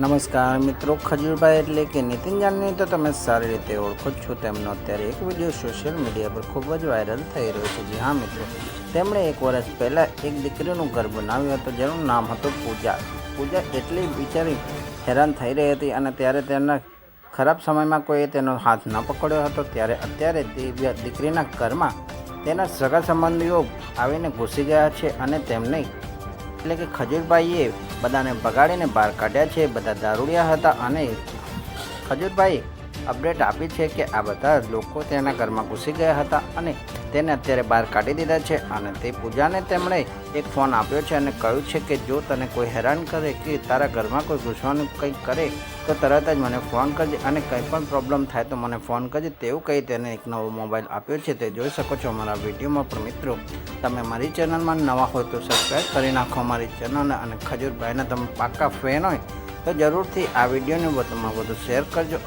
નમસ્કાર મિત્રો, ખજૂરભાઈ એટલે કે નીતિન જાની તો તમે સારી રીતે ઓળખો જ છો. તેમનો અત્યારે એક વિડીયો સોશિયલ મીડિયા પર ખૂબ જ વાયરલ થઈ રહ્યો છે. જી હા મિત્રો, તેમણે 1 વર્ષ પહેલાં એક દીકરીનું ઘર બનાવ્યું હતું જેનું નામ હતું પૂજા. પૂજા એટલી બિચારી હેરાન થઈ રહી હતી અને ત્યારે તેના ખરાબ સમયમાં કોઈએ તેનો હાથ ન પકડ્યો હતો. ત્યારે અત્યારે તે દીકરીના ઘરમાં તેના સગા સંબંધીઓ આવીને ઘૂસી ગયા છે અને તેમને એટલે કે ખજૂરભાઈએ બધાને ભગાડીને બહાર કાઢ્યા છે. બધા દારૂડિયા હતા અને ખજૂરભાઈ અપડેટ આપી છે કે આ બધા લોકો તેના ઘરમાં ઘૂસી ગયા હતા અને તેને અત્યારે બહાર કાઢી દીધા છે. અને તે પૂજાને તેમણે એક ફોન આપ્યો છે અને કહ્યું છે કે જો તને કોઈ હેરાન કરે કે તારા ઘરમાં કોઈ ઘૂસવાનું કંઈક કરે તો તરત જ મને ફોન કરજે અને કંઈ પણ પ્રોબ્લેમ થાય તો મને ફોન કરજે. તેવું કહી તેને એક નવો મોબાઈલ આપ્યો છે. તે જોઈ શકો છો અમારા વિડીયોમાં. પણ મિત્રો, તમે મારી ચેનલમાં નવા હોય તો સબસ્ક્રાઈબ કરી નાખો અમારી ચેનલને અને ખજૂરભાઈના તમે પાક્કા ફેન હોય તો જરૂરથી આ વિડીયોને વધુમાં વધુ શેર કરજો.